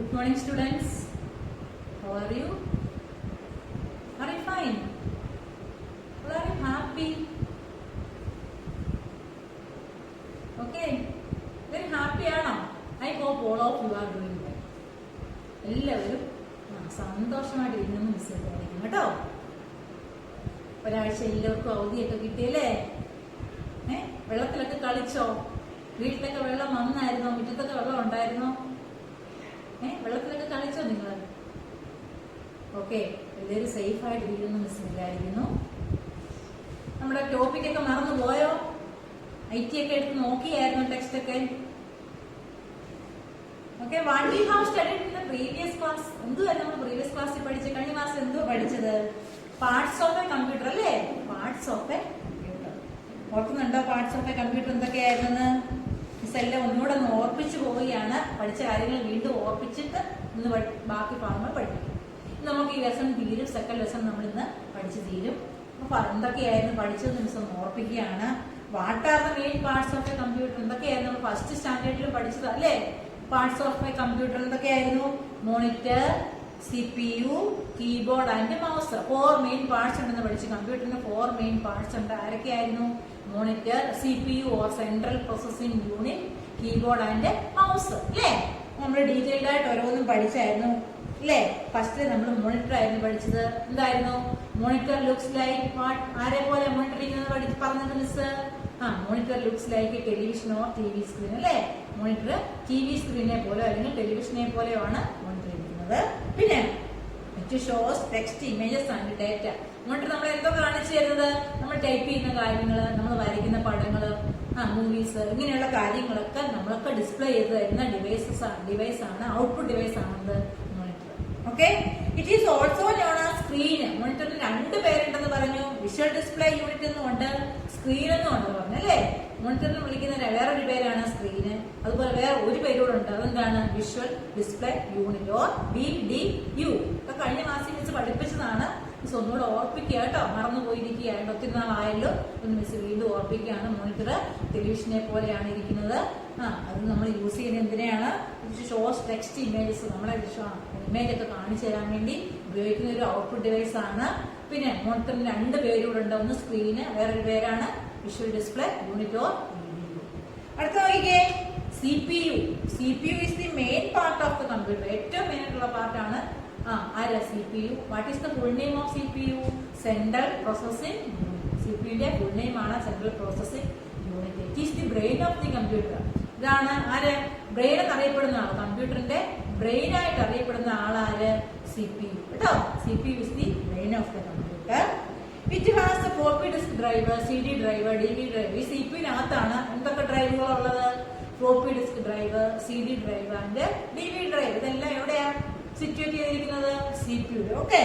Good morning, students. How are you? Are you fine? Or are you happy? Okay. Very happy, ആണോ? I hope all of you are doing well. എല്ലാവരും സന്തോഷമായിട്ട് ഇരുന്ന് വിശ്വസിക്കും കേട്ടോ. ഒരാഴ്ച എല്ലാവർക്കും അവധിയൊക്കെ കിട്ടിയല്ലേ? വെള്ളത്തിലൊക്കെ കളിച്ചോ? വീട്ടിലൊക്കെ വെള്ളം വന്നായിരുന്നോ? മുറ്റത്തൊക്കെ വെള്ളം ഉണ്ടായിരുന്നോ? വെള്ളത്തിലൊക്കെ കളിച്ചോ നിങ്ങൾ? ഓക്കെ, എല്ലാവരും സേഫ് ആയിട്ട് ഇരിക്കുന്നു മിസ് വിചാരിക്കുന്നു. നമ്മുടെ ടോപ്പിക്കൊക്കെ മറന്നു പോയോ? IT ഒക്കെ എടുത്ത് നോക്കിയായിരുന്നു ടെക്സ്റ്റ് ഒക്കെ? Okay, what we have studied in the previous class. എന്തുവായിരുന്നു നമ്മൾ പ്രീവിയസ് ക്ലാസ്സിൽ പഠിച്ചത്? കഴിഞ്ഞ ക്ലാസ് എന്തുവാ പഠിച്ചത്? പാർട്സ് ഓഫ് എ കമ്പ്യൂട്ടർ അല്ലേ? പാർട്സ് ഓഫ് എ കമ്പ്യൂട്ടർ ഓർക്കുന്നുണ്ടോ? പാർട്സ് ഓഫ് എ കമ്പ്യൂട്ടർ എന്തൊക്കെയായിരുന്നു? മിസ് എല്ലാം ഒന്നുകൂടെ ഒന്ന് ഓർപ്പിച്ചു പോവുകയാണ്. പഠിച്ച കാര്യങ്ങൾ വീണ്ടും ഓർപ്പിച്ചിട്ട് ഇന്ന് ബാക്കി ഭാഗങ്ങൾ പഠിക്കും. നമുക്ക് ഈ ലെസൺ തീരും. സെക്കൻഡ് ലെസൺ നമ്മൾ ഇന്ന് പഠിച്ചു തീരും. അപ്പൊ എന്തൊക്കെയായിരുന്നു പഠിച്ചത് മിസ് ഒന്ന് ഓർപ്പിക്കുകയാണ്. What are the main parts of a computer? എന്തൊക്കെയായിരുന്നു നമ്മൾ ഫസ്റ്റ് സ്റ്റാൻഡേർഡിൽ പഠിച്ചത് അല്ലേ? പാർട്സ് ഓഫ് എ കമ്പ്യൂട്ടർ എന്തൊക്കെയായിരുന്നു? Monitor, CPU, keyboard and mouse. 4 main parts ഉണ്ടെന്ന് പഠിച്ചു. കമ്പ്യൂട്ടറിന് 4 മെയിൻ പാർട്സ് ഉണ്ട്. ആരൊക്കെയായിരുന്നു? Monitor, CPU or central processing unit, keyboard and mouse അല്ലേ? നമ്മൾ ഡീറ്റെയിൽഡ് ആയിട്ട് ഓരോന്നും പഠിച്ചായിരുന്നു അല്ലേ? ഫസ്റ്റ് നമ്മൾ മോണിറ്റർ ആയിരുന്നു പഠിച്ചത്. എന്തായിരുന്നു? Monitor looks like what? ആരെ പോലെ മോണിറ്റർ ഇരിക്കുന്നത് പറഞ്ഞത് miss? Monitor looks like television or TV screen അല്ലേ? മോണിറ്റർ TV സ്ക്രീനെ പോലെ അല്ലെങ്കിൽ ടെലിവിഷനെ പോലെയാണ് മോണിറ്റർ ഇരിക്കുന്നത്. പിന്നെ it shows text, images and data. Monitor നമ്മൾ എന്തോ കാണിച്ചു തരുന്നത്? നമ്മൾ ടൈപ്പ് ചെയ്യുന്ന കാര്യങ്ങള്, നമ്മൾ വരയ്ക്കുന്ന പടങ്ങള്, മൂവീസ്, ഇങ്ങനെയുള്ള കാര്യങ്ങളൊക്കെ നമ്മളൊക്കെ ഡിസ്പ്ലേ ചെയ്ത് തരുന്ന ഡിവൈസ് ആണ്. ഔട്ട്പുട്ട് ഡിവൈസ് ആണത് monitor. Okay, it is also known as screen. മോണിറ്ററിന് 2 പേരുണ്ടെന്ന് പറഞ്ഞു. വിഷ്വൽ ഡിസ്പ്ലേ യൂണിറ്റ് എന്നുണ്ട്, സ്ക്രീൻ എന്നുണ്ട് പറഞ്ഞു അല്ലേ? മോണിറ്ററിന് വിളിക്കുന്ന വേറൊരു പേരാണ് സ്ക്രീന്. അതുപോലെ വേറെ ഒരു പേരോട് ഉണ്ട്. അതെന്താണ്? Visual display unit or VDU. ഇപ്പൊ കഴിഞ്ഞ ക്ലാസ്സിൽ മിസ് പഠിപ്പിച്ചതാണ്. മിസ് ഒന്നുകൂടെ ഓർപ്പിക്കുക കേട്ടോ, മറന്നു പോയിരിക്കുകയാണ്. ഒത്തിരി നാളായല്ലോ. ഒന്ന് മിസ് വീണ്ടും ഓർപ്പിക്കുകയാണ്. മോണിറ്റർ ടെലിവിഷനെ പോലെയാണ് ഇരിക്കുന്നത്. അത് നമ്മൾ യൂസ് ചെയ്യുന്നത് എന്തിനാണ്? Shows text, images. നമ്മളെ ഇമേജ് ഒക്കെ കാണിച്ചു തരാൻ വേണ്ടി ഉപയോഗിക്കുന്ന ഒരു ഔട്ട്പുട്ട് ഡിവൈസ് ആണ്. പിന്നെ മോണിറ്ററിന് 2 പേരൂടെ ഉണ്ട്. ഒന്ന് സ്ക്രീന്, വേറൊരു പേരാണ് visual display unit or VDU. അടുത്ത നോക്കിക്കേ, CPU. CPU is the main part of the computer. ഏറ്റവും മെയിൻ ആയിട്ടുള്ള പാർട്ടാണ് ആരാ? CPU. What is the full name of CPU? Central processing unit. CPUന്റെ ഫുൾ നെയിം ആണ് central processing unit. It is the brain of the computer. ഇതാണ് ആര്? Brain എന്നറിയപ്പെടുന്ന ആൾ. കമ്പ്യൂട്ടറിന്റെ ബ്രെയിൻ ആയിട്ട് അറിയപ്പെടുന്ന ആളാര്? CPU കേട്ടോ. CPU is the brain of the computer. It has a floppy disk driver, CD driver, DVD driver. ഈ CPU-നകത്താണ് എന്തൊക്കെ ഡ്രൈവുകൾ ഉള്ളത്? Floppy disk driver, CD driver and DVD driver. ഇതെല്ലാം എവിടെയാ സിറ്റുവേറ്റ് ചെയ്തിരിക്കുന്നത്? CPU. Okay,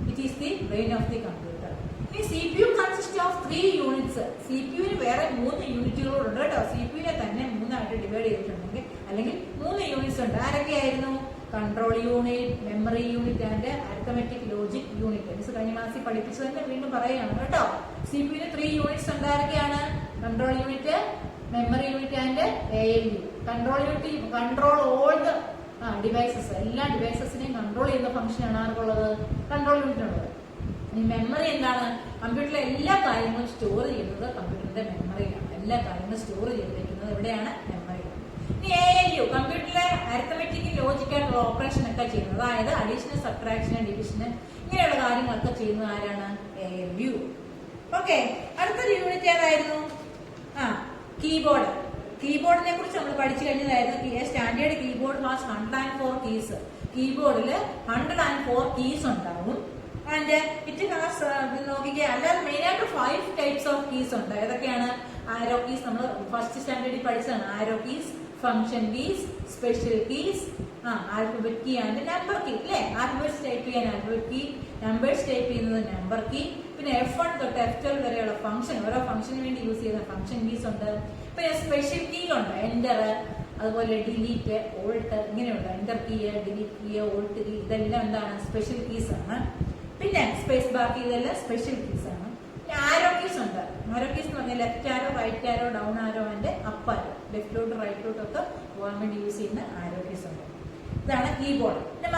it is the brain of the computer. ഈ CPU consist of 3 units. CPU-ന് വേറെ 3 യൂണിറ്റുകളുണ്ട് കേട്ടോ. CPU-നെ തന്നെ 3 ആയിട്ട് ഡിവൈഡ് ചെയ്തിട്ടുണ്ടെങ്കിൽ അല്ലെങ്കിൽ 3 യൂണിറ്റ്സ് ഉണ്ട്. ആരൊക്കെയായിരുന്നു? Control unit, memory unit and arithmetic logic unit. Miss കഴിഞ്ഞ ക്ലാസ്സിൽ പഠിപ്പിച്ചത് തന്നെ വീണ്ടും പറയുകയാണ് കേട്ടോ. CPU-ന് 3 യൂണിറ്റ്സ് ഉണ്ട്. ആരൊക്കെയാണ്? Control unit, memory unit and ALU. Control unit control all the devices. എല്ലാ ഡിവൈസസിനെയും കൺട്രോൾ ചെയ്യുന്ന ഫംഗ്ഷൻ ആണ് ആർക്കുള്ളത്? കൺട്രോൾ യൂണിറ്റിനുള്ളത്. ഈ മെമ്മറി എന്താണ്? കമ്പ്യൂട്ടറിലെ എല്ലാ കാര്യങ്ങളും സ്റ്റോർ ചെയ്യുന്നത് കമ്പ്യൂട്ടറിന്റെ മെമ്മറിയിലാണ്. എല്ലാ കാര്യങ്ങളും സ്റ്റോർ ചെയ്ത് വെക്കുന്നത് എവിടെയാണ്? മെമ്മറിയിലാണ്. ഇനി ALU, കമ്പ്യൂട്ടറിലെ അരിത്തമെറ്റിക് ലോജിക് ആയിട്ടുള്ള ഓപ്പറേഷൻ ഒക്കെ ചെയ്യുന്നത്, അതായത് അഡീഷന്, സബ്ട്രാക്ഷന്, ഡിവിഷന്, ഇങ്ങനെയുള്ള കാര്യങ്ങളൊക്കെ ചെയ്യുന്നത് ആരാണ്? ALU. ഓക്കെ, അടുത്തൊരു യൂണിറ്റ് ഏതായിരുന്നു? കീബോർഡ്. കീബോർഡിനെ കുറിച്ച് നമ്മൾ പഠിച്ചു കഴിഞ്ഞതായിരുന്നു. Standard keyboard has 104 keys. കീബോർഡിൽ 104 കീസ് ഉണ്ടാവും. ആൻഡ് ഇറ്റ് ഹാസ് നോക്കിക്കുക, അല്ലാതെ മെയിൻ ആയിട്ട് 5 ടൈപ്സ് ഓഫ് കീസ് ഉണ്ട്. ഏതൊക്കെയാണ്? ആരോ കീസ് നമ്മൾ ഫസ്റ്റ് സ്റ്റാൻഡേർഡിൽ പഠിച്ചതാണ്. Arrow keys, function keys, special keys, alphabet key and number key അല്ലേ? ആൽഫബറ്റ്സ് ടൈപ്പ് ചെയ്യാൻ ആൽഫബറ്റ് കീ, നമ്പേഴ്സ് ടൈപ്പ് ചെയ്യുന്നത് നമ്പർ കീ. പിന്നെ F1 തൊട്ട് F12 വരെയുള്ള ഫംഗ്ഷൻ, ഓരോ ഫംഗ്ഷന് വേണ്ടി യൂസ് ചെയ്യുന്ന ഫംഗ്ഷൻ കീസ് ഉണ്ട്. പിന്നെ സ്പെഷ്യൽ കീ ഉണ്ട്, എന്റർ, അതുപോലെ ഡിലീറ്റ്, ഓൾട്ട്, ഇങ്ങനെയുണ്ട്. Enter key, delete key, alt key, ഇതെല്ലാം എന്താണ്? സ്പെഷ്യൽ കീസ് ആണ്. പിന്നെ സ്പേസ് ബാർ കീ, ഇതെല്ലാം സ്പെഷ്യൽ കീസ് ആണ്. ആരോ കീസ് ഉണ്ട്. ആരോ കീസ് എന്ന് പറഞ്ഞാൽ left arrow, right arrow, down arrow and up arrow, ലെഫ്റ്റിലോട്ട് റൈറ്റിലോട്ട് ഒക്കെ പോകാൻ വേണ്ടി യൂസ് ചെയ്യുന്ന ആരോ കീസ് ഉണ്ട്. ഇതാണ് കീബോർഡ്. പിന്നെ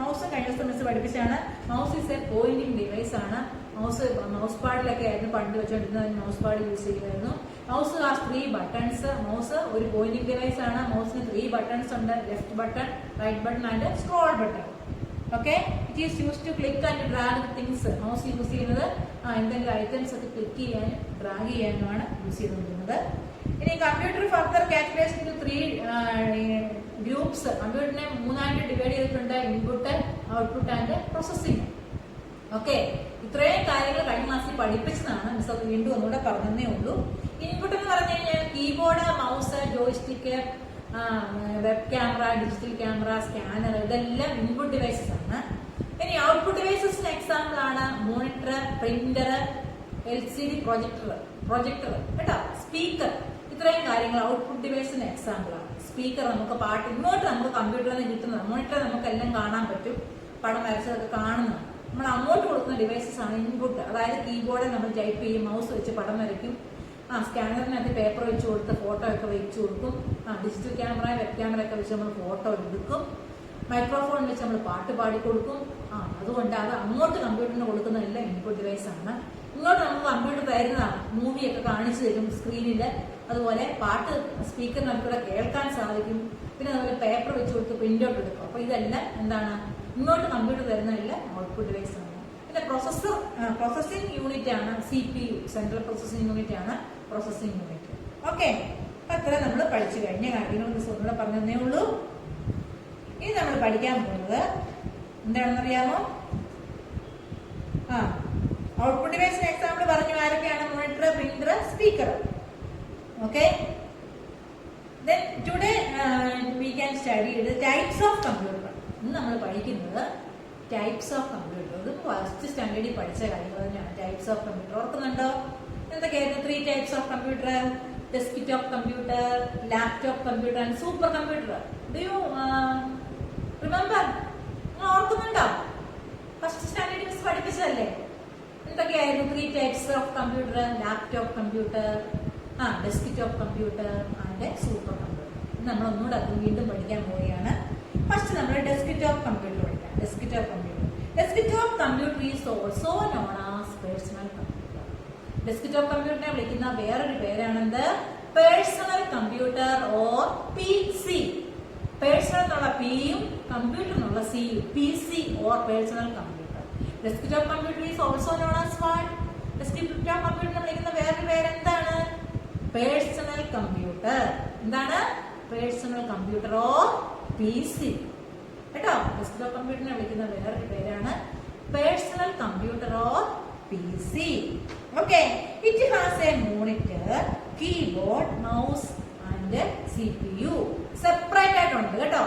മൗസ് കഴിഞ്ഞ ദിവസം മിസ് പഠിപ്പിച്ചാണ്. Mouse is a pointing device ആണ്. മൗസ് പാഡിലൊക്കെ ആയിരുന്നു പണ്ട് വെച്ചോണ്ടിരുന്നത്. മൗസ് പാഡ് യൂസ് ചെയ്യുമായിരുന്നു. Mouse has 3 buttons. മൗസ് ഒരു പോയിന്റിംഗ് ഡിവൈസ് ആണ്. മൗസിന് 3 ബട്ടൺസ് ഉണ്ട്. Left button, right button and scroll button. Okay, it is use to click and drag things. Mouse use ചെയ്യുന്നത് എന്തെങ്കിലും ഐറ്റംസ് ഒക്കെ ക്ലിക്ക് ചെയ്യാനും ഡ്രാഗ് ചെയ്യാനുമാണ് യൂസ് ചെയ്തുകൊണ്ടിരുന്നത്. ഇനി computer further categorise into 3 groups. കമ്പ്യൂട്ടറിനെ 3ആയിട്ട് ഡിവൈഡ് ചെയ്തിട്ടുണ്ട്. Input, output and processing. Okay, ഇത്രയും കാര്യങ്ങൾ കഴിഞ്ഞ ക്ലാസ്സിൽ പഠിപ്പിച്ചതാണ്. മിസ് അത് വീണ്ടും ഒന്നുകൂടെ പറഞ്ഞതേ ഉള്ളൂ. ഇൻപുട്ട് എന്ന് പറഞ്ഞു കഴിഞ്ഞാൽ keyboard, mouse, joystick, web camera, digital camera, scanner, ഇതെല്ലാം ഇൻപുട്ട് ഡിവൈസസ് ആണ്. ഇനി ഔട്ട്പുട്ട് ഡിവൈസസിന് എക്സാമ്പിൾ ആണ് മോണിറ്റർ, പ്രിന്റർ, LCD പ്രൊജക്ടർ കേട്ടോ, സ്പീക്കർ. ഇത്രയും കാര്യങ്ങൾ ഔട്ട്പുട്ട് ഡിവൈസിന് എക്സാമ്പിൾ ആണ്. സ്പീക്കർ നമുക്ക് പാട്ട് ഇങ്ങോട്ട് നമുക്ക് കമ്പ്യൂട്ടറിൽ നിന്ന് കിട്ടുന്നത്. മോണിറ്റർ നമുക്ക് എല്ലാം കാണാൻ പറ്റും, പടം വരച്ചതൊക്കെ കാണുന്നതാണ്. നമ്മൾ അങ്ങോട്ട് കൊടുക്കുന്ന ഡിവൈസസ് ആണ് ഇൻപുട്ട്. അതായത് കീബോർഡിൽ നമ്മൾ ടൈപ്പ് ചെയ്യും, മൗസ് വെച്ച് പടം വരയ്ക്കും, സ്കാനറിനകത്ത് പേപ്പർ വെച്ച് കൊടുത്ത് ഫോട്ടോ ഒക്കെ വെച്ച് കൊടുക്കും, ഡിജിറ്റൽ ക്യാമറ, വെബ് ക്യാമറ ഒക്കെ വെച്ച് നമ്മൾ ഫോട്ടോ എടുക്കും, മൈക്രോഫോൺ വെച്ച് നമ്മൾ പാട്ട് പാടിക്കൊടുക്കും. അതുകൊണ്ട് അത് അങ്ങോട്ട് കമ്പ്യൂട്ടറിന് കൊടുക്കുന്നതെല്ലാം ഇൻപുട്ട് ഡിവൈസ് ആണ്. ഇങ്ങോട്ട് നമുക്ക് കമ്പ്യൂട്ടർ തരുന്നതാണ്, മൂവിയൊക്കെ കാണിച്ചു തരും സ്ക്രീനിൽ. അതുപോലെ പാട്ട് സ്പീക്കറിനകത്തൂടെ കേൾക്കാൻ സാധിക്കും. പിന്നെ അതുപോലെ പേപ്പർ വെച്ച് കൊടുത്ത് പ്രിന്റ് ഔട്ട് എടുക്കും. അപ്പൊ ഇതെല്ലാം എന്താണ്, ഇങ്ങോട്ട് കമ്പ്യൂട്ടർ തരുന്നതെല്ലാം ഔട്ട്പുട്ട് ഡിവൈസ് ആണ്. പിന്നെ പ്രോസസ്സിംഗ് യൂണിറ്റ് ആണ് CPU, സെൻട്രൽ പ്രോസസ്സിംഗ് യൂണിറ്റ് ആണ് പ്രോസസ്സിംഗ് യൂണിറ്റ്. ഓക്കെ, അത്ര നമ്മൾ പഠിച്ചു കഴിഞ്ഞ കാര്യങ്ങൾ ഒന്നുകൂടെ പറഞ്ഞതേ ഉള്ളൂ. ഇനി നമ്മൾ പഠിക്കാൻ പോകുന്നത് എന്താണെന്നറിയാമോ? ഔട്ട്പുട്ട് ഡിവൈസിന് എക്സാമ്പിൾ പറഞ്ഞു. ആരൊക്കെയാണ്? Monitor, printer, speaker. Okay, then today we can study the types of computer. ഇന്ന് നമ്മൾ പഠിക്കുന്നത് ടൈപ്സ് ഓഫ് കമ്പ്യൂട്ടർ. ഇത് ഫസ്റ്റ് സ്റ്റാൻഡേർഡിൽ പഠിച്ച കാര്യങ്ങൾ തന്നെയാണ്. ടൈപ്സ് ഓഫ് കമ്പ്യൂട്ടർ ഓർക്കുന്നുണ്ടോ? എന്തൊക്കെയായിരുന്നു? 3 types of computer: desktop computer, laptop computer and super computer. Do you remember? ഓർക്കുന്നുണ്ടോ? ഫസ്റ്റ് സ്റ്റാൻഡേർഡിൽ മിസ് പഠിപ്പിച്ചതല്ലേ? എന്തൊക്കെയായിരുന്നു 3 types of computer? Laptop computer, desktop computer and super computer. നമ്മൾ ഒന്നുകൂടെ അത് വീണ്ടും പഠിക്കാൻ പോവുകയാണ്. ഫസ്റ്റ് നമ്മൾ ഡെസ്ക്ടോപ്പ് കമ്പ്യൂട്ടർ പഠിക്കാം. Desktop computer is also known as personal computer. Desktop കമ്പ്യൂട്ടറിനെ വിളിക്കുന്ന വേറൊരു പേരാണെന്ത്? Personal computer or PC. Personal എന്നുള്ള പിയും കമ്പ്യൂട്ടർ എന്നുള്ള സിയും, PC or personal computer. Desktop computer is also known as what? Desktop കമ്പ്യൂട്ടറിനെ വിളിക്കുന്ന വേറൊരു പേരെന്താണ്? Personal computer. എന്താണ്? പേഴ്സണൽ കമ്പ്യൂട്ടർ ഓർ PC കേട്ടോ. ഡെസ്ക്ടോപ്പ് കമ്പ്യൂട്ടറിനെ വിളിക്കുന്ന വേറൊരു പേരാണ് personal computer or PC. Okay, it has a monitor, keyboard, mouse and CPU. Separate ആയിട്ടുണ്ട് കേട്ടോ.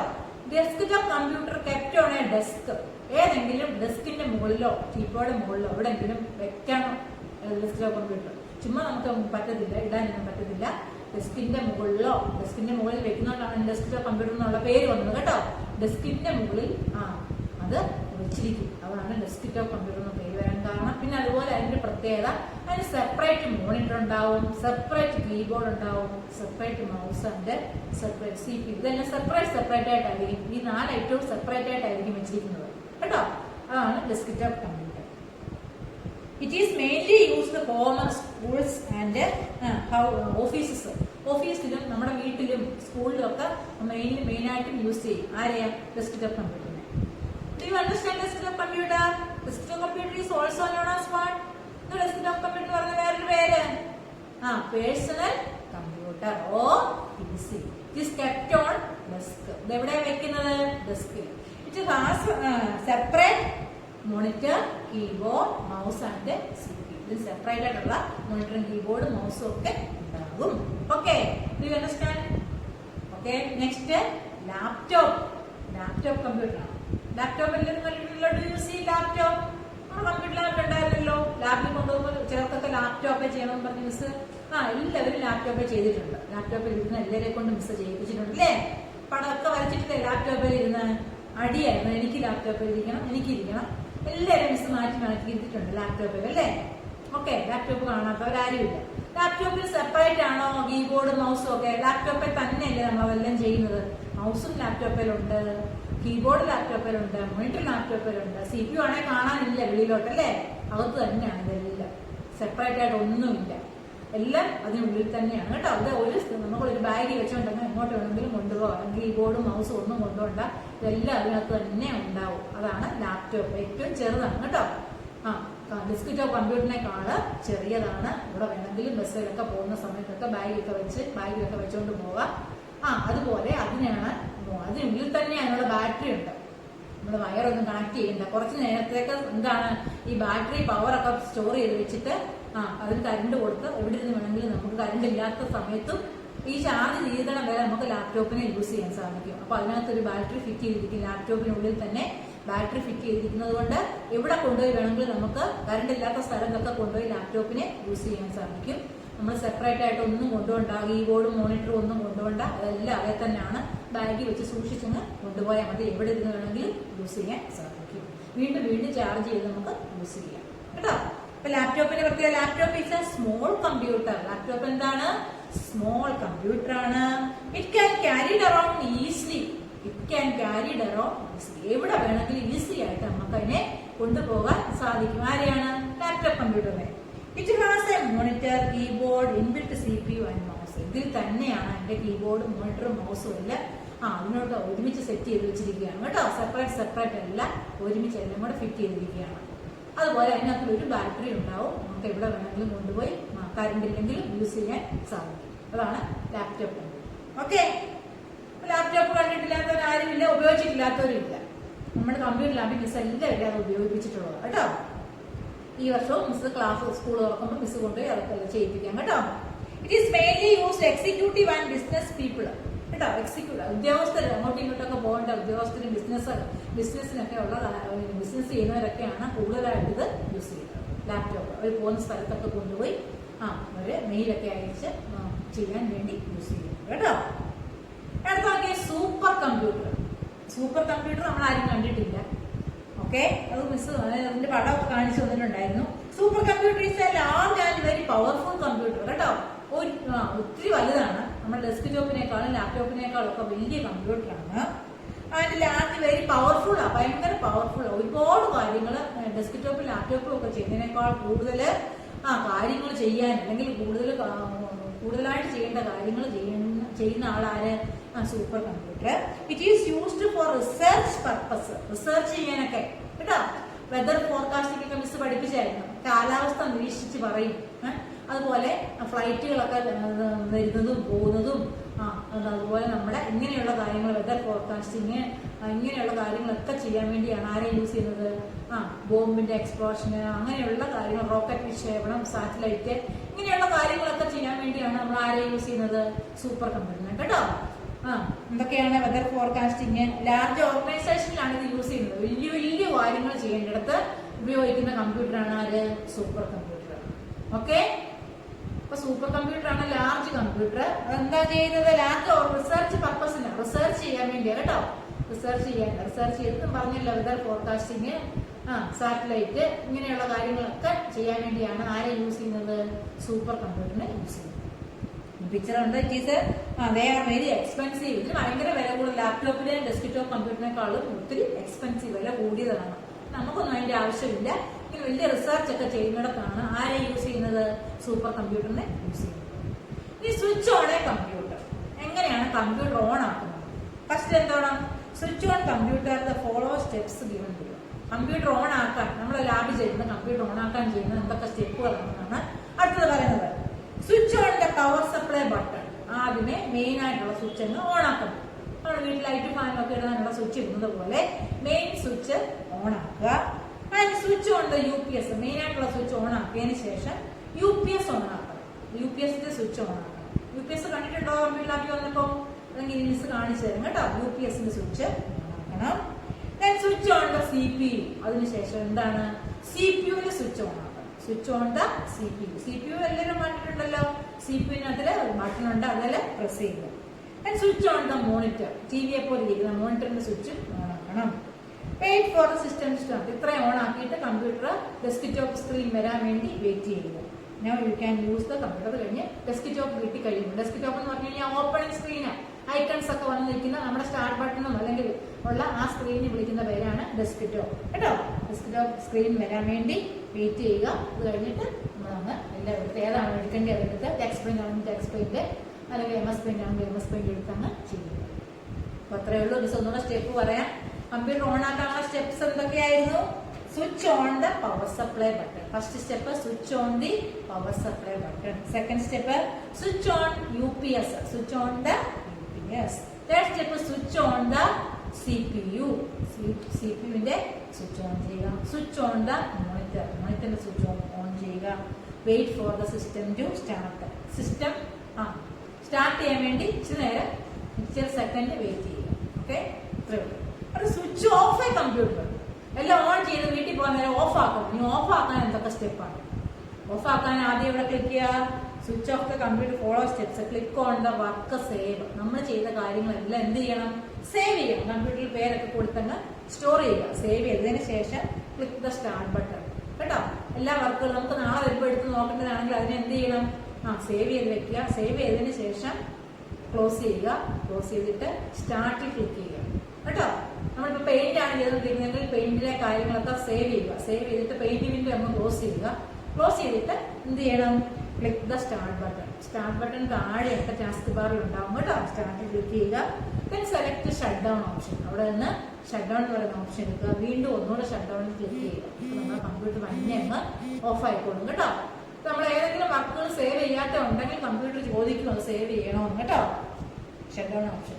Desktop computer kept on a desk. ഏതെങ്കിലും ഡെസ്കിന്റെ മുകളിലോ കീബോർഡ് മുകളിലോ എവിടെയെങ്കിലും വെക്കണം ഡെസ്ക്ടോപ്പ് കമ്പ്യൂട്ടർ. ചുമ്മാ നമുക്ക് പറ്റത്തില്ല, ഇടാനൊന്നും പറ്റത്തില്ല. ഡെസ്കിന്റെ മുകളിൽ വെക്കുന്നതുകൊണ്ടാണ് ഡെസ്ക്ടോപ്പ് കമ്പ്യൂട്ടർ എന്നുള്ള പേര് വന്നത് കേട്ടോ. ഡെസ്കിന്റെ മുകളിൽ അത് വെച്ചിരിക്കും, അതാണ് ഡെസ്ക്ടോപ്പ് കമ്പ്യൂട്ടർ എന്ന പേര് വരാൻ കാരണം. പിന്നെ അതുപോലെ അതിന്റെ പ്രത്യേകത, അതിന് സെപ്പറേറ്റ് മോണിറ്റർ ഉണ്ടാവും, സെപ്പറേറ്റ് കീബോർഡ് ഉണ്ടാവും, separate mouse and separate CPU. ഇതെല്ലാം സെപ്പറേറ്റ് ആയിട്ടായിരിക്കും. ഈ 4 ഐറ്റവും സെപ്പറേറ്റ് ആയിട്ടായിരിക്കും വെച്ചിരിക്കുന്നത് കേട്ടോ. അതാണ് desktop computer. It is mainly used in common schools and offices. ഓഫീസിലും നമ്മുടെ വീട്ടിലും സ്കൂളിലും ഒക്കെ മെയിനായിട്ടും യൂസ് ചെയ്യും. ആരെയാ? Desktop കമ്പ്യൂട്ടറിനെ. Do you understand desktop computer? Desktop computer is also known as what? Desktop computer പറഞ്ഞ വേറൊരു പേര് personal computer or PC. It is kept on desk. ഇത് എവിടെയാ വെക്കുന്നത്? ഡെസ്കിൽ. It has separate monitor, keyboard, mouse and CPU. ഇത് separate ആയിട്ടുള്ള മോണിറ്ററും കീബോർഡും മൗസും ഒക്കെ ഉണ്ടാകും. Okay, do you understand? Okay, next laptop computer ആണ്. ലാപ്ടോപ്പിൽ യൂസ് ചെയ്യും. ലാപ്ടോപ്പ് നമ്മുടെ കമ്പ്യൂട്ടർ ലാബ് ഉണ്ടായിരുന്നല്ലോ. ലാബിൽ കൊണ്ടുപോകുമ്പോൾ ചിലർക്കൊക്കെ ലാപ്ടോപ്പ് ചെയ്യണമെന്ന് പറഞ്ഞ് മിസ് എല്ലാവരും ലാപ്ടോപ്പ് ചെയ്തിട്ടുണ്ട്. ലാപ്ടോപ്പിൽ ഇരുന്ന് എല്ലാവരെ കൊണ്ട് മിസ് ചെയ്യിപ്പിച്ചിട്ടുണ്ട് അല്ലേ? പടമൊക്കെ വരച്ചിട്ടില്ലേ ലാപ്ടോപ്പിൽ ഇരുന്ന്? അടിയായിരുന്നു, എനിക്ക് ലാപ്ടോപ്പിൽ ഇരിക്കണം. എല്ലാവരും മിസ് മാറ്റി ഇരുത്തിയിട്ടുണ്ട് ലാപ്ടോപ്പിൽ അല്ലേ? ഓക്കെ, ലാപ്ടോപ്പ് കാണാത്തവരാരുമില്ല. ലാപ്ടോപ്പിൽ സെപ്പറേറ്റ് ആണോ കീബോർഡ് മൗസും ഒക്കെ? ലാപ്ടോപ്പിൽ തന്നെയല്ലേ നമ്മളതെല്ലാം ചെയ്യുന്നത്. മൗസും ലാപ്ടോപ്പിലുണ്ട്, കീബോർഡ് ലാപ്ടോപ്പിലുണ്ട്, മോണിറ്റർ ലാപ്ടോപ്പിലുണ്ട്. CPU ആണെങ്കിൽ കാണാനില്ല വെളിയിലോട്ടല്ലേ, അകത്ത് തന്നെയാണ് ഇതെല്ലാം. സെപ്പറേറ്റ് ആയിട്ട് ഒന്നുമില്ല, എല്ലാം അതിനുള്ളിൽ തന്നെയാണ് കേട്ടോ. അത് നമ്മളൊരു ബാഗിൽ വെച്ചോണ്ടെങ്കിൽ എങ്ങോട്ട് വേണമെങ്കിലും കൊണ്ടുപോകാം. കീബോർഡും മൗസും ഒന്നും കൊണ്ടുപോകണ്ട, ഇതെല്ലാം അതിനകത്ത് തന്നെ ഉണ്ടാവും. അതാണ് ലാപ്ടോപ്പ്. ഏറ്റവും ചെറുതാണ് കേട്ടോ. ഡെസ്ക്ടോപ്പ് കമ്പ്യൂട്ടറിനേക്കാള് ചെറിയതാണ്. ഇവിടെ വേണമെങ്കിലും ബസ്സിലൊക്കെ പോകുന്ന സമയത്തൊക്കെ ബാഗിലൊക്കെ വെച്ചുകൊണ്ട് പോകാം. അതുപോലെ അതിനുള്ളിൽ തന്നെ അതിനുള്ള ബാറ്ററി ഉണ്ട്. നമ്മൾ വയറൊന്നും കണക്ട് ചെയ്യണ്ട. കുറച്ച് നേരത്തേക്ക് എന്താണ് ഈ ബാറ്ററി പവറൊക്കെ സ്റ്റോർ ചെയ്ത് വെച്ചിട്ട് അതിന് കറണ്ട് കൊടുത്ത് എവിടെ നിന്ന് വേണമെങ്കിലും നമുക്ക് കറണ്ട് ഇല്ലാത്ത സമയത്തും ഈ ചാർജ് ചെയ്തിടം വരെ നമുക്ക് ലാപ്ടോപ്പിനെ യൂസ് ചെയ്യാൻ സാധിക്കും. അപ്പൊ അതിനകത്തൊരു ബാറ്ററി ഫിറ്റ് ചെയ്തിരിക്കും. ലാപ്ടോപ്പിനുള്ളിൽ തന്നെ ബാറ്ററി ഫിറ്റ് ചെയ്തിരിക്കുന്നത് കൊണ്ട് എവിടെ കൊണ്ടുപോയി വേണമെങ്കിലും നമുക്ക് കറണ്ട് ഇല്ലാത്ത സ്ഥലത്തൊക്കെ കൊണ്ടുപോയി ലാപ്ടോപ്പിനെ യൂസ് ചെയ്യാൻ സാധിക്കും. നമ്മൾ സെപ്പറേറ്റ് ആയിട്ട് ഒന്നും കൊണ്ടുപോകണ്ട, കീബോർഡും മോണിറ്ററും ഒന്നും കൊണ്ടുപോകണ്ട. അതെല്ലാം അതേ തന്നെയാണ്. ബാഗിൽ വെച്ച് സൂക്ഷിച്ചങ്ങ് കൊണ്ടുപോയാൽ മതി. എവിടെ ഇരുന്ന് വേണമെങ്കിലും യൂസ് ചെയ്യാൻ സാധിക്കും. വീണ്ടും ചാർജ് ചെയ്ത് നമുക്ക് യൂസ് ചെയ്യാം കേട്ടോ. അപ്പൊ ലാപ്ടോപ്പിന്റെ പ്രത്യേകത, laptop is a small computer. Laptop എന്താണ്? സ്മോൾ കമ്പ്യൂട്ടർ ആണ്. It can carried around easily. എവിടെ വേണമെങ്കിലും ഈസി ആയിട്ട് നമുക്ക് അതിനെ കൊണ്ടുപോകാൻ സാധിക്കും. ആരെയാണ്? ലാപ്ടോപ്പ് കമ്പ്യൂട്ടറിനെ. It has a monitor, keyboard, inbuilt CPU and mouse. ഇതിൽ തന്നെയാണ് എന്റെ കീബോർഡും മോണിറ്ററും മൗസും എല്ലാം അതിനോട്ട് ഒരുമിച്ച് സെറ്റ് ചെയ്ത് വെച്ചിരിക്കുകയാണ് കേട്ടോ. സെപ്പറേറ്റ് എല്ലാം ഒരുമിച്ച് എല്ലാം കൂടെ ഫിറ്റ് ചെയ്തിരിക്കുകയാണ്. അതുപോലെ അതിനകത്ത് ഒരു ബാറ്ററി ഉണ്ടാവും. നമുക്ക് എവിടെ വേണമെങ്കിലും കൊണ്ടുപോയി കറണ്ട് ഇല്ലെങ്കിലും യൂസ് ചെയ്യാൻ സാധിക്കും. അതാണ് ലാപ്ടോപ്പ് കമ്പ്യൂട്ടർ. ഓക്കെ, ലാപ്ടോപ്പ് കണ്ടിട്ടില്ലാത്തവരാരുമില്ല, ഉപയോഗിച്ചിട്ടില്ലാത്തവരില്ല. നമ്മുടെ കമ്പ്യൂട്ടർ ലാബിൽ മിസ് എല്ലാവരും അത് ഉപയോഗിച്ചിട്ടുള്ളത് കേട്ടോ. ഈ വർഷവും മിസ് സ്കൂൾ തുറക്കുമ്പോൾ മിസ് കൊണ്ടുപോയി അതൊക്കെ ചെയ്യിപ്പിക്കാം കേട്ടോ. It is mainly used executive and business people കേട്ടോ. ഉദ്യോഗസ്ഥർ, അങ്ങോട്ടും ഇങ്ങോട്ടൊക്കെ പോകേണ്ട ഉദ്യോഗസ്ഥരും ബിസിനസ്സിനൊക്കെ ഉള്ള ബിസിനസ് ചെയ്യുന്നവരൊക്കെയാണ് കൂടുതലായിട്ട് ഇത് യൂസ് ചെയ്യുന്നത്. ലാപ്ടോപ്പ് അവർ പോകുന്ന സ്ഥലത്തൊക്കെ കൊണ്ടുപോയി അവര് മെയിലൊക്കെ അയച്ച് ചെയ്യാൻ വേണ്ടി യൂസ് ചെയ്യുന്നത് കേട്ടോ. അടുത്ത നോക്കിയ സൂപ്പർ കമ്പ്യൂട്ടർ നമ്മൾ ആരും കണ്ടിട്ടില്ല. ഓക്കെ, അത് മിസ് അതിന്റെ പടമൊക്കെ കാണിച്ചു തന്നിട്ടുണ്ടായിരുന്നു. Super computer is A large and very powerful computer കേട്ടോ. ഒത്തിരി വലുതാണ്. നമ്മുടെ ഡെസ്ക്ടോപ്പിനേക്കാളും ലാപ്ടോപ്പിനേക്കാളും ഒക്കെ വലിയ കമ്പ്യൂട്ടറാണ്. അതിന്റെ ലാർജ് വെരി പവർഫുൾ ആണ്, ഭയങ്കര പവർഫുൾ. ഒരുപാട് കാര്യങ്ങൾ ഡെസ്ക്ടോപ്പും ലാപ്ടോപ്പും ഒക്കെ ചെയ്യുന്നതിനേക്കാൾ കൂടുതൽ കാര്യങ്ങൾ ചെയ്യാൻ, അല്ലെങ്കിൽ കൂടുതലായിട്ട് ചെയ്യേണ്ട കാര്യങ്ങൾ ചെയ്യുന്ന ആളാര്? Super computer. It is used for research purpose. Research ചെയ്യാനൊക്കെ കേട്ടോ. വെതർ ഫോർകാസ്റ്റിംഗ് ഒക്കെ മിസ് പഠിപ്പിച്ചായിരുന്നു. കാലാവസ്ഥ നിരീക്ഷിച്ച് പറയും. അതുപോലെ ഫ്ലൈറ്റുകളൊക്കെ വരുന്നതും പോകുന്നതും അതുപോലെ നമ്മുടെ ഇങ്ങനെയുള്ള കാര്യങ്ങൾ, വെതർ ഫോർകാസ്റ്റിങ്, ഇങ്ങനെയുള്ള കാര്യങ്ങളൊക്കെ ചെയ്യാൻ വേണ്ടിയാണ് ആരെ യൂസ് ചെയ്യുന്നത്? ബോംബിന്റെ എക്സ്പ്ലോഷന്, അങ്ങനെയുള്ള കാര്യങ്ങൾ, റോക്കറ്റ് വിക്ഷേപണം, സാറ്റലൈറ്റ്, ഇങ്ങനെയുള്ള കാര്യങ്ങളൊക്കെ ചെയ്യാൻ വേണ്ടിയാണ് നമ്മൾ ആരെ യൂസ് ചെയ്യുന്നത്? സൂപ്പർ കമ്പ്യൂട്ടറിനെ കേട്ടോ. എന്തൊക്കെയാണ്? Weather forecasting. ലാർജ് ഓർഗനൈസേഷനിലാണ് ഇത് യൂസ് ചെയ്യുന്നത്. വലിയ കാര്യങ്ങൾ ചെയ്യേണ്ടിടത്ത് ഉപയോഗിക്കുന്ന കമ്പ്യൂട്ടറാണ് ആര്? Super computer. ഓക്കെ, അപ്പൊ സൂപ്പർ കമ്പ്യൂട്ടർ ആണ് ലാർജ് കമ്പ്യൂട്ടർ. എന്താ ചെയ്യുന്നത്? ലാർജ് റിസർച്ച് പർപ്പസിന്, റിസർച്ച് ചെയ്യാൻ വേണ്ടിയാ കേട്ടോ. റിസർച്ച് ചെയ്ത് പറഞ്ഞല്ലോ, വെതർ ഫോർകാസ്റ്റിങ്, സാറ്റലൈറ്റ്, ഇങ്ങനെയുള്ള കാര്യങ്ങളൊക്കെ ചെയ്യാൻ വേണ്ടിയാണ് ആരെ യൂസ് ചെയ്യുന്നത്? സൂപ്പർ കമ്പ്യൂട്ടറിനെ യൂസ് ചെയ്യുന്നത്. പിക്ചർ ഉണ്ട്. They are very expensive. ഇതിന് ഭയങ്കര വില കൂടുതൽ. ലാപ്ടോപ്പിലെ ഡെസ്ക്ടോപ്പ് കമ്പ്യൂട്ടറിനേക്കാളും ഒത്തിരി എക്സ്പെൻസീവ്, വില കൂടിയതാണ്. നമുക്കൊന്നും അതിന്റെ ആവശ്യമില്ല. ഇങ്ങനെ വലിയ റിസർച്ച് ഒക്കെ ചെയ്യുന്നിടത്താണ് ആരെ യൂസ് ചെയ്യുന്നത്? സൂപ്പർ കമ്പ്യൂട്ടറിനെ യൂസ് ചെയ്യുന്നത്. ഈ സ്വിച്ച് ഓൺ കമ്പ്യൂട്ടർ. എങ്ങനെയാണ് കമ്പ്യൂട്ടർ ഓൺ ആക്കുന്നത്? ഫസ്റ്റ് എന്താണ്? Switch on computer the follow steps given below. Computer on ആക്കാൻ, നമ്മൾ ലാബിൽ ചെയ്യുന്ന കമ്പ്യൂട്ടർ ഓൺ ആക്കാൻ ചെയ്യുന്ന എന്തൊക്കെ സ്റ്റെപ്പുകളാണെന്നാണ് അടുത്തത് പറയുന്നത്. Switch on the power supply button. ആദ്യമേ മെയിൻ ആയിട്ടുള്ള സ്വിച്ച് അങ്ങ് ഓൺ ആക്കണം. നമ്മൾ വീട്ടിൽ ലൈറ്റ് ഫാനൊക്കെ ഇടാനുള്ള സ്വിച്ച് ഇടുന്നത് പോലെ മെയിൻ സ്വിച്ച് ഓൺ ആക്കുക. And switch on the UPS. Main ആയിട്ടുള്ള സ്വിച്ച് ഓൺ ആക്കിയതിന് ശേഷം UPS ഓൺ ആക്കണം. UPSന്റെ സ്വിച്ച് ഓൺ ആക്കണം. UPS കണ്ടിട്ടുണ്ടോ കമ്പ്യൂട്ടറിലാക്കി വന്നപ്പോ? അല്ലെങ്കിൽ ഇംഗ്ലീഷ് കാണിച്ചു തരും കേട്ടോ. UPSന്റെ സ്വിച്ച് ഓൺ ആക്കണം. Then switch on the CPU. അതിനുശേഷം എന്താണ്? CPUവിന്റെ സ്വിച്ച് ഓൺ ആക്കണം. സ്വിച്ച് ഓൺ ദ CPU എല്ലാവരും കണ്ടിട്ടുണ്ടല്ലോ. CPUവിനകത്തില് ഒരു ബട്ടൺ ഉണ്ട്, അതിൽ പ്രസ് ചെയ്യുക. Switch on the monitor. TV യെ പോലെ ഇരിക്കുന്ന മോണിറ്ററിന്റെ സ്വിച്ച് ഓൺ ആക്കണം. Wait for the system start. ഇത്രയും ഓൺ ആക്കിയിട്ട് കമ്പ്യൂട്ടർ ഡെസ്ക്ടോപ്പ് സ്ക്രീൻ വരാൻ വേണ്ടി വെയിറ്റ് ചെയ്യുക. Now you can use the computer. കഴിഞ്ഞ് ഡെസ്ക്ടോപ്പ് കിട്ടി കഴിയുമ്പോൾ, ഡെസ്ക്ടോപ്പ് എന്ന് പറഞ്ഞു കഴിഞ്ഞാൽ ഓപ്പണിംഗ് സ്ക്രീന്, ഐക്കൺസ് ഒക്കെ വന്ന് നിൽക്കുന്ന നമ്മുടെ സ്റ്റാർട്ട് ബട്ടണും അല്ലെങ്കിൽ ഉള്ള ആ സ്ക്രീനിൽ വിളിക്കുന്ന പേരാണ് ഡെസ്ക്ടോപ്പ് കേട്ടോ. ഡെസ്ക്ടോപ്പ് സ്ക്രീൻ വരാൻ വേണ്ടി വെയിറ്റ് ചെയ്യുക. അത് കഴിഞ്ഞിട്ട് നമ്മളൊന്ന് എല്ലാം എടുത്ത് ഏതാണ് എടുക്കേണ്ടത് അതെടുത്ത് ടെക്സ്റ്റ് പ്രിന്റ് ആണെങ്കിൽ ടെക്സ്റ്റ് പ്രിന്റ് അല്ലെങ്കിൽ MS പെയിന്റ് ആണെങ്കിൽ MS പെയിന്റ് എടുത്തങ്ങ് ചെയ്യുക. അപ്പൊ അത്രയേ ഉള്ളൂ. ഒരു ഒന്നുകൂടെ സ്റ്റെപ്പ് പറയാം. കമ്പ്യൂട്ടർ ഓൺ ആക്കാനുള്ള സ്റ്റെപ്സ് എന്തൊക്കെയായിരുന്നു? Switch on the power supply button. First step, switch on the power supply button. Second step, switch on UPS. Switch on the UPS. Third step, switch on the CPU. CPU ന്റെ switch on ചെയ്യുക. Switch on the monitor. Monitor ന്റെ switch on ചെയ്യുക. Wait for the system to start. System start ചെയ്യാൻ വേണ്ടി ഇച്ചിരി second wait ചെയ്യുക. Okay, ഇത്രയേ ഉള്ളൂ. അത് സ്വിച്ച് ഓഫ് ആയി കമ്പ്യൂട്ടർ എല്ലാം ഓൺ ചെയ്ത് വീട്ടിൽ പോകാൻ നേരം ഓഫ് ആക്കണം. ഇനി ഓഫ് ആക്കാൻ എന്തൊക്കെ സ്റ്റെപ്പാണ്? ഓഫ് ആക്കാൻ ആദ്യം ഇവിടെ ക്ലിക്ക് ചെയ്യുക. Switch off the computer, follow steps, click on the work save. നമ്മൾ ചെയ്ത കാര്യങ്ങളെല്ലാം എന്ത് ചെയ്യണം? സേവ് ചെയ്യണം. കമ്പ്യൂട്ടറിൽ പേരൊക്കെ കൊടുത്തങ്ങ് സ്റ്റോർ ചെയ്യുക. സേവ് ചെയ്തതിന് ശേഷം ക്ലിക്ക് ദ സ്റ്റാർട്ട് ബട്ടൺ കേട്ടോ. എല്ലാ വർക്കുകളും നമുക്ക് നാളെ വരുമ്പോൾ എടുത്ത് നോക്കേണ്ടതാണെങ്കിൽ അതിനെ എന്ത് ചെയ്യണം? സേവ് ചെയ്ത് വെക്കുക. സേവ് ചെയ്തതിന് ശേഷം ക്ലോസ് ചെയ്യുക. ക്ലോസ് ചെയ്തിട്ട് സ്റ്റാർട്ടിൽ ക്ലിക്ക് ചെയ്യുക കേട്ടോ. നമ്മളിപ്പോൾ പെയിന്റ് ആണ് ചെയ്തുകൊണ്ടിരിക്കുന്നതെങ്കിൽ പെയിന്റിലെ കാര്യങ്ങളൊക്കെ സേവ് ചെയ്യുക. സേവ് ചെയ്തിട്ട് പെയിന്റ് വിൻഡോ നമ്മൾ ക്ലോസ് ചെയ്യുക. ക്ലോസ് ചെയ്തിട്ട് എന്ത് ചെയ്യണം? Click the start button. Start button താഴെയൊക്കെ ടാസ്ക് ബാറിൽ ഉണ്ടാവും കേട്ടോ. സ്റ്റാർട്ടിൽ ക്ലിക്ക് ചെയ്യുക. Then select shut down option. അവിടെ നിന്ന് ഷട്ട് ഡൗൺ എന്ന് പറയുന്ന ഓപ്ഷൻ എടുക്കുക. വീണ്ടും ഒന്നുകൂടെ ഷട്ട് ഡൗണിൽ ക്ലിക്ക് ചെയ്യുക. അപ്പോൾ നമ്മുടെ കമ്പ്യൂട്ടർ തന്നെ അങ്ങ് ഓഫ് ആയിക്കോളും കേട്ടോ. നമ്മൾ ഏതെങ്കിലും വർക്കുകൾ സേവ് ചെയ്യാത്ത ഉണ്ടെങ്കിൽ കമ്പ്യൂട്ടർ ചോദിക്കും അത് സേവ് ചെയ്യണമെന്ന് കേട്ടോ. Shut down option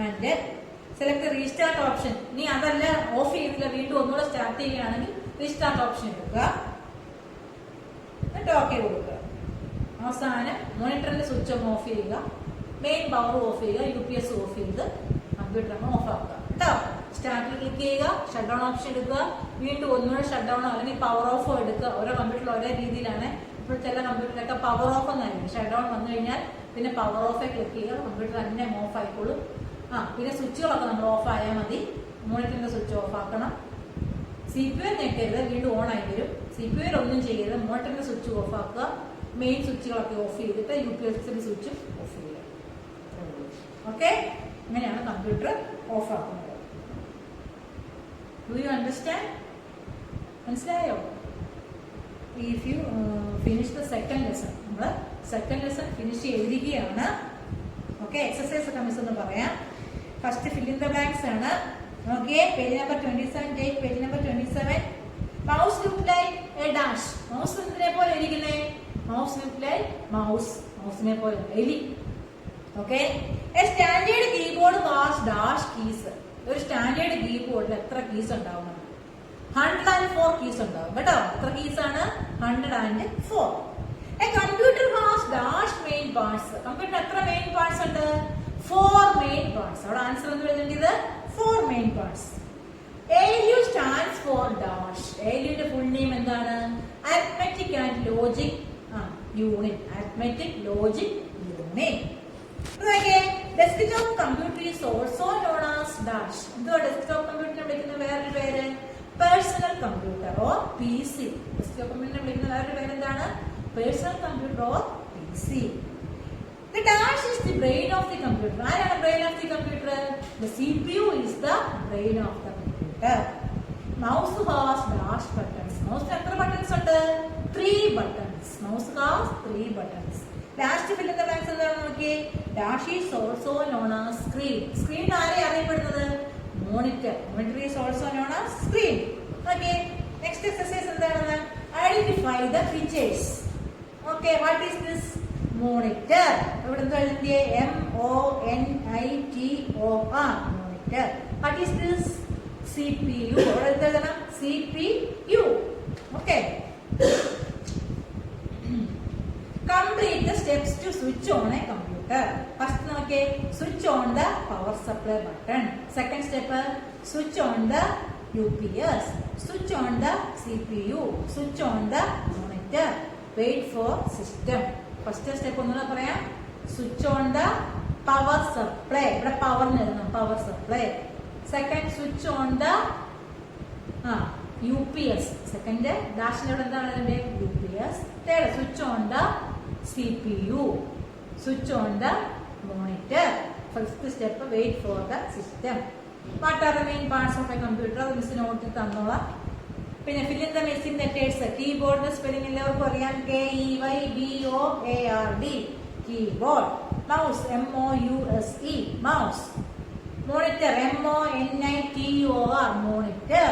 and select restart option. ഇനി അതല്ല ഓഫ് ചെയ്തില്ല വീണ്ടും ഒന്നുകൂടെ സ്റ്റാർട്ട് ചെയ്യുകയാണെങ്കിൽ റീസ്റ്റാർട്ട് ഓപ്ഷൻ എടുക്കുക. എന്നിട്ട് ഓക്കെ കൊടുക്കുക. അവസാനം മോണിറ്ററിന്റെ സ്വിച്ച് ഒന്ന് ഓഫ് ചെയ്യുക. മെയിൻ പവർ ഓഫ് ചെയ്യുക. UPS ഓഫ് ചെയ്ത് കമ്പ്യൂട്ടർ അങ്ങ് ഓഫ് ആക്കുക കേട്ടോ. സ്റ്റാർട്ടിൽ ക്ലിക്ക് ചെയ്യുക. ഷട്ട് ഡൗൺ ഓപ്ഷൻ എടുക്കുക. വീണ്ടും ഒന്നുകൂടെ ഷട്ട് ഡൗണോ അല്ലെങ്കിൽ പവർ ഓഫോ എടുക്കുക. ഓരോ കമ്പ്യൂട്ടറിൽ ഓരോ രീതിയിലാണ്. ഇപ്പോൾ ചില കമ്പ്യൂട്ടറിലൊക്കെ പവർ ഓഫ് എന്നായിരിക്കും. ഷട്ട് ഡൗൺ വന്നു കഴിഞ്ഞാൽ പിന്നെ പവർ ഓഫേ ക്ലിക്ക് ചെയ്യുക. കമ്പ്യൂട്ടർ തന്നെ ഓഫ് ആയിക്കോളും. പിന്നെ സ്വിച്ചുകളൊക്കെ നമ്മൾ ഓഫ് ആയാൽ മതി. മോണിറ്ററിന്റെ സ്വിച്ച് ഓഫ് ആക്കണം. CPU ഞെക്കരുത്, വീണ്ടും ഓൺ ആയി വരും. CPU ഒന്നും ചെയ്യരുത്. മോണിറ്ററിന്റെ സ്വിച്ച് ഓഫ് ആക്കുക. മെയിൻ സ്വിച്ചുകളൊക്കെ ഓഫ് ചെയ്തിട്ട് UPS സ്വിച്ചും ഓഫ് ചെയ്യുക. ഓക്കെ, ഇങ്ങനെയാണ് കമ്പ്യൂട്ടർ ഓഫ് ആക്കുന്നത്. Do you understand? മനസ്സിലായോ? If you finish the second lesson, നമ്മൾ സെക്കൻഡ് ലെസൺ ഫിനിഷ് ചെയ്തിരിക്കുകയാണ്. ഓക്കെ, എക്സസൈസ് ഒക്കെ മിസ് ഒന്ന് പറയാം. First fill in the blanks ആണ്. Okay, page number 27 take page number 27. Mouse look like a dash. Mouse എന്തിനെ പോലെ ഇരിക്കുന്നേ? മൗസ് ലുക്ക് ലൈക്ക് മൗസ്, മൗസിനെ പോലെ എലി. Okay, a standard keyboard was dash keys. ഒരു സ്റ്റാൻഡേർഡ് കീബോർഡിൽ എത്ര കീസ് ഉണ്ടാവും? 104 കീസ് ഉണ്ടാവും കേട്ടോ. എത്ര കീസ് ആണ്? 104. A computer has dash main parts. Computer എത്ര മെയിൻ പാർട്സ് ഉണ്ട്? 4 മെയിൻ പാർട്സ്. അവിടെ ആൻസർ എന്ന് എഴുതേണ്ടത് 4 main parts. ALU stands for dash. ALUന്റെ ഫുൾ നെയിം എന്താണ്? Arithmetic and logic unit. Arithmetic logic unit. Desktop computer is also known as dash. എന്തോ desktop കമ്പ്യൂട്ടറിനെ വിളിക്കുന്ന വേറൊരു പേര് personal computer or PC. Desktop കമ്പ്യൂട്ടറിനെ വിളിക്കുന്ന വേറൊരു പേര് എന്താണ്? Personal computer or PC. The dash is the brain of the computer. ആരാണ് brain of the computer? The CPU is the brain of the computer. Mouse has dash buttons. Mouse എത്ര buttons ഉണ്ട്? 3 buttons. Mouse has 3 buttons. Last fill in the blanks എന്താണെന്ന് നോക്കിയേ. Dash is also known as screen. Screen ആരെ അറിയപ്പെടുന്നത്? Monitor. Monitor is also known as screen. Okay. Next exercise എന്താണ്? Identify the features. Okay, what is this? Monitor. ഇവിടെ എന്താ എഴുതിയേ? MONITOR. Monitor. What is this? CPU. ഇവിടെ എന്താ എഴുതണം? CPU. Okay. Complete the steps to switch on a computer. First നോക്കിയേ, switch on the power supply button. Second step, switch on the UPS. Switch on the CPU. Switch on the monitor. Wait for system. First step ഒന്നുകൂടെ പറയാം. Switch on the power supply. ഇവിടെ power എഴുതണം. Power supply. Second switch on the UPS. Second ഡാഷിനോട് എന്താണ് അതിന്റെ UPS. Third switch on the CPU. Switch on the monitor. First step wait for the system. What are the main parts of a computer? അത് miss note തന്നോളാം. പിന്നെ fill in the missing letters. Keyboard spelling എല്ലാവർക്കും അറിയാം. KEYBOARD keyboard. Mouse MOUSE mouse. Monitor MONITOR monitor.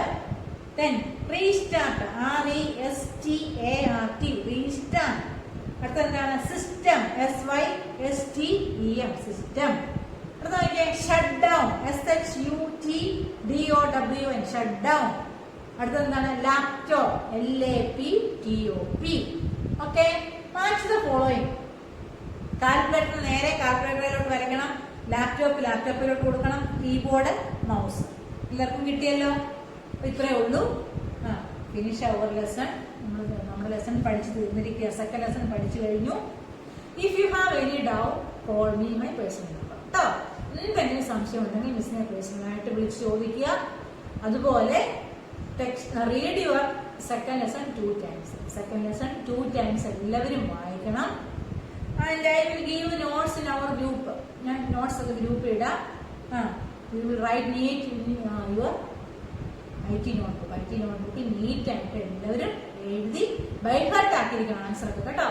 Then restart RESTART restart. അടുത്ത എന്താണ്? System SYSTEM system. അടുത്ത നോക്കിയേ shut down SHUTDOWN shut down. അടുത്ത എന്താണ്? Laptop LAPTOP. Okay, match the following. Calculator നേരെ കാൽക്കുലേറ്ററിലോട്ട് വരയ്ക്കണം. ലാപ്ടോപ്പിലോട്ട് കൊടുക്കണം. Keyboard mouse. എല്ലാവർക്കും കിട്ടിയല്ലോ. ഇത്രയേ ഉള്ളൂ. ഫിനിഷ് അവർ ലെസൺ. നമ്മുടെ ലെസൺ പഠിച്ചു തീർന്നിരിക്കുക. സെക്കൻഡ് ലെസൺ പഠിച്ചു കഴിഞ്ഞു. If you have any doubt call me my personal number കേട്ടോ. നിങ്ങൾക്ക് എന്തെങ്കിലും സംശയം ഉണ്ടെങ്കിൽ മിസ്സിനെ പേഴ്സണലായിട്ട് വിളിച്ച് ചോദിക്കുക. അതുപോലെ read your second lesson 2 times. Second lesson 2 times എല്ലാവരും വായിക്കണം. And I will give notes in our group. ഞാൻ നോട്ട്സ് ഒക്കെ ഗ്രൂപ്പിൽ ഇടാം. You will write neat your IT നോട്ട്ബുക്കിൽ നീറ്റായിട്ട് എല്ലാവരും എഴുതി ബൈഹാർട്ട് ആക്കിയിരിക്കണം. ആൻസർ ഒക്കെ കേട്ടോ.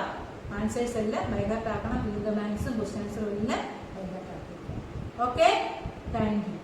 ആൻസേഴ്സ് എല്ലാം ബൈഹാർട്ട് ആക്കണം. ഫിൽ ദ ബ്ലാങ്ക്സും ക്വസ്റ്റ്യൻസും എല്ലാം ബൈഹാർട്ട് ആക്കിയിരിക്കണം. Okay, thank U.